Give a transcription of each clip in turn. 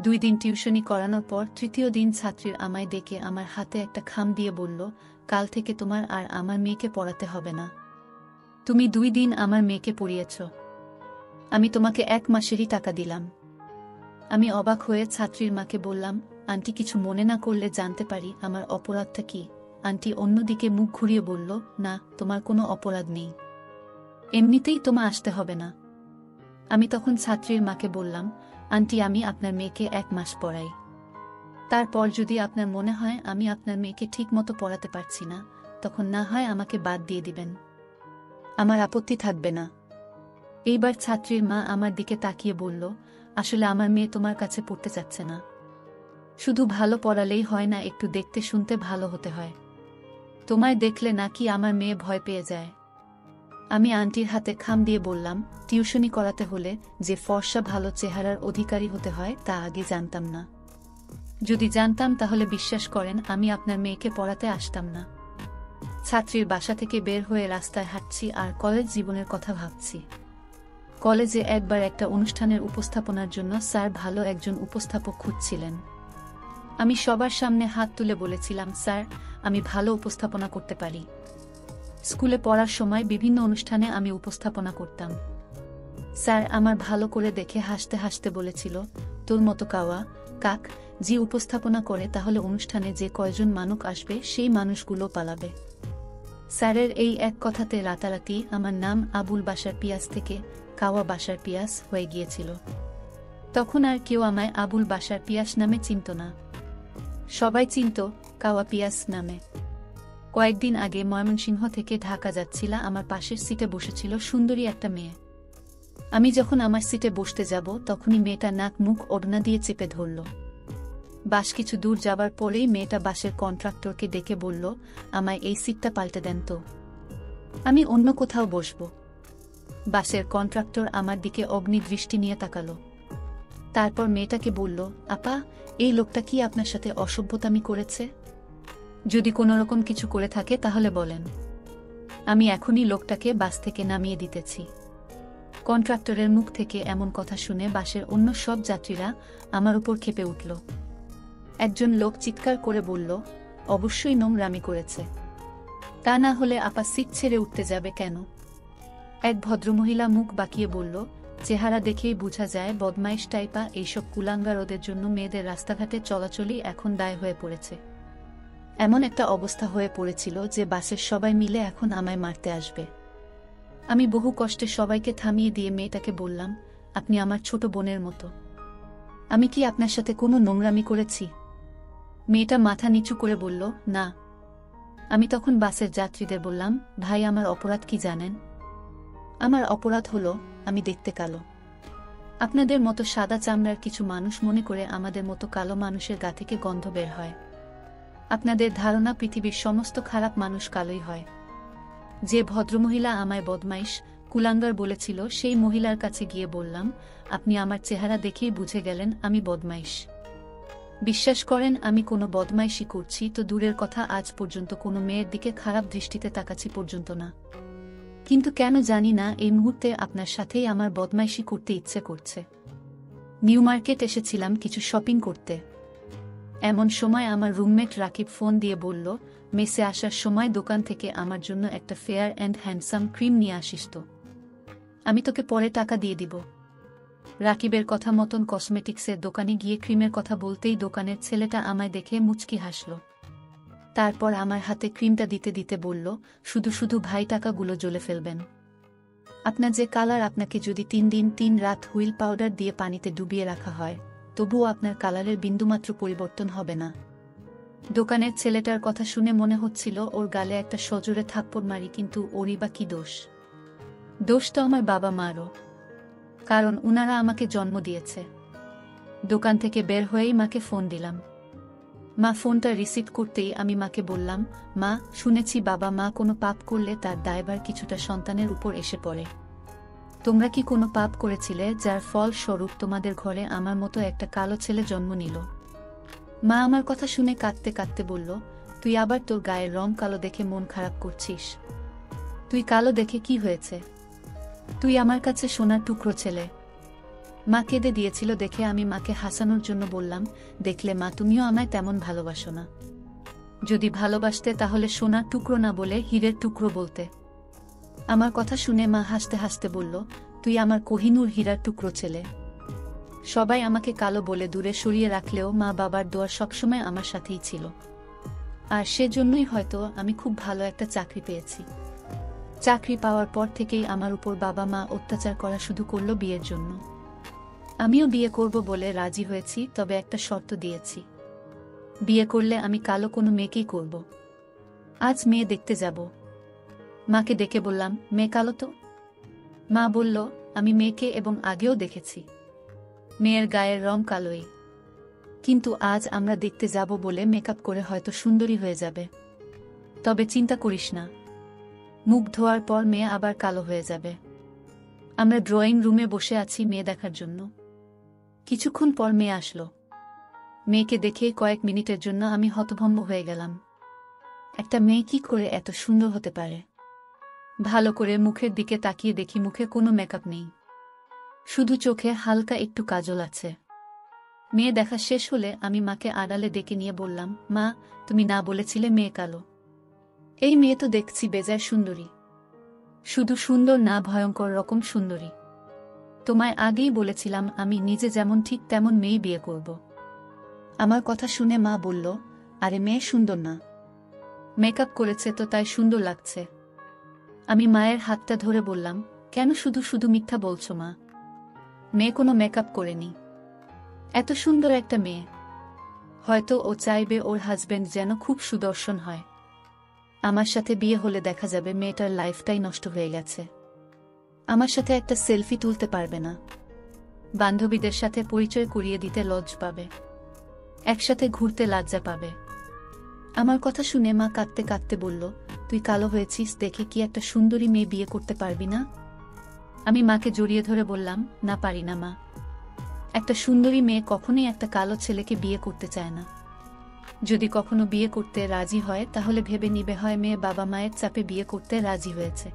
2 দিন টিউশনি করানোর পর তৃতীয় দিন ছাত্রীর আমায় ডেকে আমার হাতে একটা খাম দিয়ে বলল, কাল থেকে তোমার আর আমার মেয়েকে পড়াতে হবে না। তুমি 2 দিন আমার মেয়েকে পড়িয়েছ, আমি তোমাকে 1 মাসেরই টাকা দিলাম। আমি অবাক হয়ে ছাত্রীর মাকে বললাম, আন্টি কিছু মনে না করলে জানতে পারি আমার অপরাধটা কি? আন্টি অন্যদিকে মুখ ঘুরিয়ে বলল, না, তোমার কোনো অপরাধ নেই, এমনিতেই তোমার আসতে হবে না। আমি তখন ছাত্রীর মাকে বললাম, আন্টি আমি আপনার মেয়েকে 1 মাস পড়াই, তারপর যদি আপনার মনে হয় আমি আপনার মেয়েকে ঠিক মতো পড়াতে পারছি না, তখন না হয় আমাকে বাদ দিয়ে দিবেন, আমার আপত্তি থাকবে না। এইবার ছাত্রীর মা আমার দিকে তাকিয়ে বলল, আসলে আমার মেয়ে তোমার কাছে পড়তে চাচ্ছে না, শুধু ভালো পড়ালেই হয় না, একটু দেখতে শুনতে ভালো হতে হয়। তোমায় দেখলে নাকি আমার মেয়ে ভয় পেয়ে যায়। আমি আন্টির হাতে খাম দিয়ে বললাম, টিউশনি করাতে হলে যে ফর্সা ভালো চেহারার অধিকারী হতে হয় তা আগে জানতাম না। যদি জানতাম তাহলে বিশ্বাস করেন আমি আপনার মেয়েকে পড়াতে আসতাম না। ছাত্রীর বাসা থেকে বের হয়ে রাস্তায় হাঁটছি আর কলেজ জীবনের কথা ভাবছি। কলেজে একবার একটা অনুষ্ঠানের উপস্থাপনার জন্য স্যার ভালো একজন উপস্থাপক খুঁজছিলেন। আমি সবার সামনে হাত তুলে বলেছিলাম, স্যার আমি ভালো উপস্থাপনা করতে পারি। স্কুলে পড়ার সময় বিভিন্ন অনুষ্ঠানে আমি উপস্থাপনা করতাম। স্যার আমার ভালো করে দেখে হাসতে হাসতে বলেছিল, তোর মতো কাওয়া কাক যে উপস্থাপনা করে তাহলে অনুষ্ঠানে যে কয়জন মানুষ আসবে সেই মানুষগুলো পালাবে। স্যারের এই এক কথাতে রাতারাতি আমার নাম আবুল বাশার পিয়াস থেকে কাওয়া বাশার পিয়াস হয়ে গিয়েছিল। তখন আর কেউ আমায় আবুল বাশার পিয়াস নামে চিনত না, সবাই চিনত কাওয়া পিয়াস নামে। কয়েকদিন আগে ময়মনসিংহ থেকে ঢাকা যাচ্ছিলা আমার পাশের সিটে বসেছিল সুন্দরী একটা মেয়ে। আমি যখন আমার সিটে বসতে যাব তখনই মেয়েটা নাক মুখ ওড়না দিয়ে চেপে ধরল। বাস কিছু দূর যাবার পরেই মেয়েটা বাসের কন্ট্রাক্টরকে ডেকে বলল, আমায় এই সিটটা পাল্টে দেন তো, আমি অন্য কোথাও বসব। বাসের কন্ট্রাক্টর আমার দিকে অগ্নিদৃষ্টি নিয়ে তাকালো, তারপর মেয়েটাকে বলল, আপা এই লোকটা কি আপনার সাথে অসভ্যতামি করেছে? যদি কোনোরকম কিছু করে থাকে তাহলে বলেন, আমি এখনই লোকটাকে বাস থেকে নামিয়ে দিতেছি। কন্ট্রাক্টরের মুখ থেকে এমন কথা শুনে বাসের অন্য সব যাত্রীরা আমার উপর ক্ষেপে উঠল। একজন লোক চিৎকার করে বলল, অবশ্যই নোংরামি করেছে, তা না হলে আপা সিট ছেড়ে উঠতে যাবে কেন? এক ভদ্রমহিলা মুখ বাঁকিয়ে বলল, চেহারা দেখেই বোঝা যায় বদমাইশ টাইপা এইসব কুলাঙ্গার, ওদের জন্য মেয়েদের রাস্তাঘাটে চলাচলই এখন দায় হয়ে পড়েছে। এমন একটা অবস্থা হয়ে পড়েছিল যে বাসের সবাই মিলে এখন আমায় মারতে আসবে। আমি বহু কষ্টে সবাইকে থামিয়ে দিয়ে মেয়েটাকে বললাম, আপনি আমার ছোট বোনের মতো, আমি কি আপনার সাথে কোনো নোংরামি করেছি? মেয়েটা মাথা নিচু করে বলল, না। আমি তখন বাসের যাত্রীদের বললাম, ভাই আমার অপরাধ কি জানেন? আমার অপরাধ হলো আমি দেখতে কালো। আপনাদের মতো সাদা চামড়ার কিছু মানুষ মনে করে আমাদের মতো কালো মানুষের গা থেকে গন্ধ বের হয়। আপনাদের ধারণা পৃথিবীর সমস্ত খারাপ মানুষ কালোই হয়। যে ভদ্রমহিলা আমায় বদমাইশ কুলাঙ্গার বলেছিল সেই মহিলার কাছে গিয়ে বললাম, আপনি আমার চেহারা দেখেই বুঝে গেলেন আমি বদমাইশ। বিশ্বাস করেন আমি কোনো বদমাইশি করছি তো দূরের কথা, আজ পর্যন্ত কোনো মেয়ের দিকে খারাপ দৃষ্টিতে তাকাচ্ছি পর্যন্ত না। কিন্তু কেন জানি না এই মুহূর্তে আপনার সাথেই আমার বদমাইশি করতে ইচ্ছে করছে। নিউ মার্কেট এসেছিলাম কিছু শপিং করতে। এমন সময় আমার রুমমেট রাকিব ফোন দিয়ে বলল, মেসে আসার সময় দোকান থেকে আমার জন্য একটা ফেয়ার অ্যান্ড হ্যান্ডসাম ক্রিম নিয়ে আসিস তো, আমি তোকে পরে টাকা দিয়ে দিব। রাকিবের কথা মতন কসমেটিক্সের দোকানে গিয়ে ক্রিমের কথা বলতেই দোকানের ছেলেটা আমায় দেখে মুচকি হাসল। তারপর আমার হাতে ক্রিমটা দিতে দিতে বলল, শুধু শুধু ভাই টাকাগুলো জ্বলে ফেলবেন। আপনার যে কালার, আপনাকে যদি 3 দিন 3 রাত হুইল পাউডার দিয়ে পানিতে ডুবিয়ে রাখা হয় তবুও আপনার কালারের বিন্দুমাত্র পরিবর্তন হবে না। দোকানের ছেলেটার কথা শুনে মনে হচ্ছিল ওর গালে একটা সজোরে থাপ্পড় মারি, কিন্তু ওরই বা কি দোষ? দোষ তো আমার বাবা মারও, কারণ উনারা আমাকে জন্ম দিয়েছে। দোকান থেকে বের হয়েই মাকে ফোন দিলাম। মা ফোনটা রিসিভ করতেই আমি মাকে বললাম, মা শুনেছি বাবা মা কোনো পাপ করলে তার দায়ভার কিছুটা সন্তানের উপর এসে পড়ে। তোমরা কি কোনো পাপ করেছিলে যার ফল স্বরূপ তোমাদের ঘরে আমার মতো একটা কালো ছেলে জন্ম নিল? মা আমার কথা শুনে কাঁদতে কাঁদতে বলল, তুই আবার তোর গায়ের রং কালো দেখে মন খারাপ করছিস? তুই কালো দেখে কি হয়েছে? তুই আমার কাছে সোনার টুকরো ছেলে। মা কেঁদে দিয়েছিল দেখে আমি মাকে হাসানোর জন্য বললাম, দেখলে মা, তুমিও আমায় তেমন ভালোবাসো না। যদি ভালোবাসতে তাহলে সোনার টুকরো না বলে হীরের টুকরো বলতে। আমার কথা শুনে মা হাসতে হাসতে বলল, তুই আমার কোহিনূর হীরার টুকরো ছেলে। সবাই আমাকে কালো বলে দূরে সরিয়ে রাখলেও মা বাবার দোয়া সবসময় আমার সাথেই ছিল। আর সেজন্যই হয়তো আমি খুব ভালো একটা চাকরি পেয়েছি। চাকরি পাওয়ার পর থেকেই আমার উপর বাবা মা অত্যাচার করা শুরু করলো বিয়ের জন্য। আমিও বিয়ে করব বলে রাজি হয়েছি, তবে একটা শর্ত দিয়েছি। বিয়ে করলে আমি কালো কোনো মেয়েকেই করব। আজ মেয়ে দেখতে যাব। মাকে ডেকে বললাম, মেয়ে কালো তো? মা বলল, আমি মেয়েকে এবং আগেও দেখেছি। মেয়ের গায়ের রং কালোই, কিন্তু আজ আমরা দেখতে যাব বলে মেকআপ করে হয়তো সুন্দরী হয়ে যাবে। তবে চিন্তা করিস না, মুখ ধোয়ার পর মেয়ে আবার কালো হয়ে যাবে। আমরা ড্রয়িং রুমে বসে আছি মেয়ে দেখার জন্য। কিছুক্ষণ পর মেয়ে আসলো। মেয়েকে দেখে কয়েক মিনিটের জন্য আমি হতভম্ব হয়ে গেলাম। একটা মেয়ে কি করে এত সুন্দর হতে পারে? ভালো করে মুখের দিকে তাকিয়ে দেখি মুখে কোনো মেকআপ নেই, শুধু চোখে হালকা একটু কাজল আছে। মেয়ে দেখা শেষ হলে আমি মাকে আড়ালে ডেকে নিয়ে বললাম, মা, তুমি না বলেছিলে মেয়ে কালো? এই মেয়ে তো দেখছি বেজায় সুন্দরী। শুধু সুন্দর না, ভয়ঙ্কর রকম সুন্দরী। তোমায় আগেই বলেছিলাম আমি নিজে যেমন ঠিক তেমন মেয়ে বিয়ে করব। আমার কথা শুনে মা বলল, আরে মেয়ে সুন্দর না, মেকআপ করেছে তো তাই সুন্দর লাগছে। আমি মায়ের হাতটা ধরে বললাম, কেন শুধু শুধু মিথ্যা বলছো মা? মেয়ে কোনো মেকআপ করেনি। এত সুন্দর একটা মেয়ে, হয়তো ও চাইবে ওর হাজবেন্ড যেন খুব সুদর্শন হয়। আমার সাথে বিয়ে হলে দেখা যাবে মেয়েটার লাইফটাই নষ্ট হয়ে গেছে। আমার সাথে একটা সেলফি তুলতে পারবে না, বান্ধবীদের সাথে পরিচয় করিয়ে দিতে লজ্জ পাবে, একসাথে ঘুরতে লজ্জা পাবে। আমার কথা শুনে মা কাঁদতে কাঁদতে বলল, তুই কালো হয়েছিস দেখে কি একটা সুন্দরী মেয়ে বিয়ে করতে পারবি না? আমি মাকে জড়িয়ে ধরে বললাম, না, পারি না মা। একটা সুন্দরী মেয়ে কখনোই একটা কালো ছেলেকে বিয়ে করতে চায় না। যদি কখনো বিয়ে করতে রাজি হয় তাহলে ভেবে নিবে হয় মেয়ে বাবা মায়ের চাপে বিয়ে করতে রাজি হয়েছে,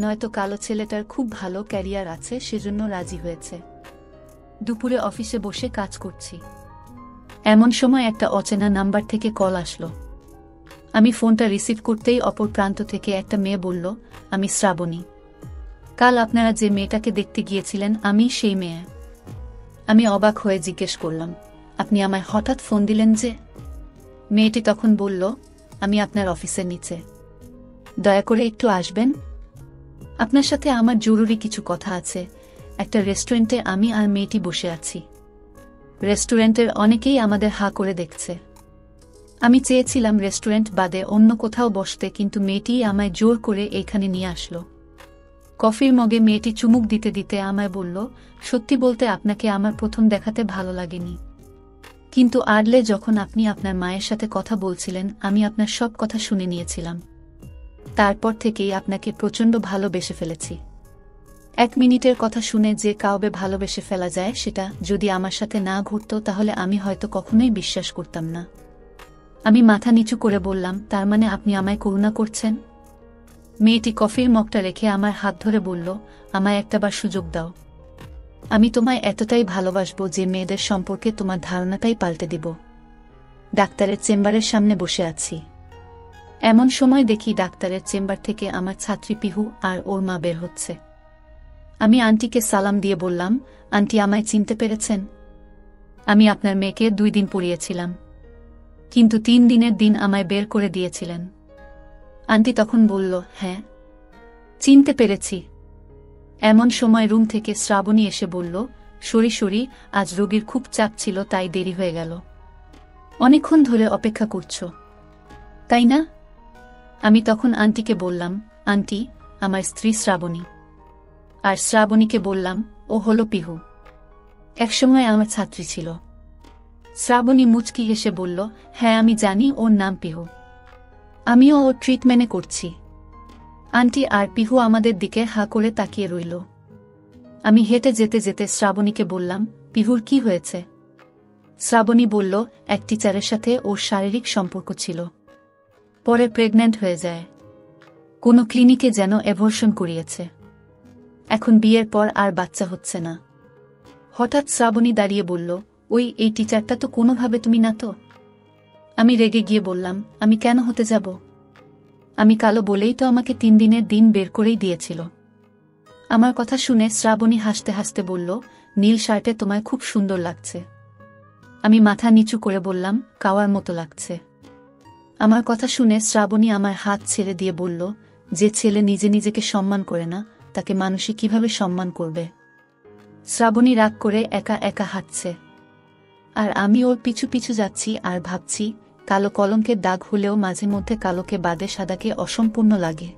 নয়তো কালো ছেলেটার খুব ভালো ক্যারিয়ার আছে সেজন্য রাজি হয়েছে। দুপুরে অফিসে বসে কাজ করছি, এমন সময় একটা অচেনা নাম্বার থেকে কল আসলো। আমি ফোনটা রিসিভ করতেই অপর প্রান্ত থেকে একটা মেয়ে বলল, আমি শ্রাবণী। কাল আপনারা যে মেয়েটাকে দেখতে গিয়েছিলেন আমি সেই মেয়ে। আমি অবাক হয়ে জিজ্ঞেস করলাম, আপনি আমায় হঠাৎ ফোন দিলেন যে? মেয়েটি তখন বলল, আমি আপনার অফিসের নিচে, দয়া করে একটু আসবেন। আপনার সাথে আমার জরুরি কিছু কথা আছে। একটা রেস্টুরেন্টে আমি আর মেয়েটি বসে আছি। রেস্টুরেন্টের অনেকেই আমাদের হা করে দেখছে। আমি চেয়েছিলাম রেস্টুরেন্ট বাদে অন্য কোথাও বসতে, কিন্তু মেয়েটি আমায় জোর করে এইখানে নিয়ে আসলো। কফির মগে মেয়েটি চুমুক দিতে দিতে আমায় বলল, সত্যি বলতে আপনাকে আমার প্রথম দেখাতে ভালো লাগেনি, কিন্তু আড়লে যখন আপনি আপনার মায়ের সাথে কথা বলছিলেন আমি আপনার সব কথা শুনে নিয়েছিলাম। তারপর থেকেই আপনাকে প্রচণ্ড ভালোবেসে ফেলেছি। 1 মিনিটের কথা শুনে যে কাউকে ভালোবেসে ফেলা যায় সেটা যদি আমার সাথে না ঘটত তাহলে আমি হয়তো কখনোই বিশ্বাস করতাম না। আমি মাথা নিচু করে বললাম, তার মানে আপনি আমায় করুণা করছেন? মেয়েটি কফির মগটা রেখে আমার হাত ধরে বলল, আমায় একটাবার সুযোগ দাও। আমি তোমায় এতটাই ভালোবাসবো যে মেয়েদের সম্পর্কে তোমার ধারণাটাই পাল্টে দিব। ডাক্তারের চেম্বারের সামনে বসে আছি। এমন সময় দেখি ডাক্তারের চেম্বার থেকে আমার ছাত্রী পিহু আর ওর মা বের হচ্ছে। আমি আন্টিকে সালাম দিয়ে বললাম, আন্টি আমায় চিনতে পেরেছেন? আমি আপনার মেয়েকে 2 দিন পড়িয়েছিলাম, কিন্তু 3 দিনের দিন আমায় বের করে দিয়েছিলেন। আন্টি তখন বলল, হ্যাঁ, চিনতে পেরেছি। এমন সময় রুম থেকে শ্রাবণী এসে বলল, সরি, আজ রোগীর খুব চাপ ছিল তাই দেরি হয়ে গেল। অনেকক্ষণ ধরে অপেক্ষা করছো, তাই না? আমি তখন আন্টিকে বললাম, আন্টি, আমার স্ত্রী শ্রাবণী। আর শ্রাবণীকে বললাম, ও হলো পিহু, একসময় আমার ছাত্রী ছিল। শ্রাবণী মুচকি হেসে বলল, হ্যাঁ আমি জানি ওর নাম পিহু, আমিও ওর ট্রিটমেন্টে করছি। আন্টি আর পিহু আমাদের দিকে হা করে তাকিয়ে রইল। আমি হেঁটে যেতে যেতে শ্রাবণীকে বললাম, পিহুর কি হয়েছে? শ্রাবণী বলল, এক টিচারের সাথে ওর শারীরিক সম্পর্ক ছিল, পরে প্রেগন্যান্ট হয়ে যায়। কোনো ক্লিনিকে যেন অ্যাবর্শন করিয়েছে। এখন বিয়ের পর আর বাচ্চা হচ্ছে না। হঠাৎ শ্রাবণী দাঁড়িয়ে বলল, ওই এই টিচারটা তো কোনোভাবে তুমি না তো? আমি রেগে গিয়ে বললাম, আমি কেন হতে যাব? আমি কালো বলেই তো আমাকে 3 দিনের দিন বের করেই দিয়েছিল। আমার কথা শুনে শ্রাবণী হাসতে হাসতে বলল, নীল শার্টে তোমায় খুব সুন্দর লাগছে। আমি মাথা নিচু করে বললাম, কাওয়ার মতো লাগছে। আমার কথা শুনে শ্রাবণী আমার হাত ছেড়ে দিয়ে বলল, যে ছেলে নিজে নিজেকে সম্মান করে না, তাকে মানুষই কিভাবে সম্মান করবে? শ্রাবণী রাগ করে একা একা হাঁটছে, আর আমি ওর পিছু পিছু যাচ্ছি আর ভাবছি, কালো কলঙ্কের দাগ হলেও মাঝে মধ্যে কালোকে বাদে সাদাকে অসম্পূর্ণ লাগে।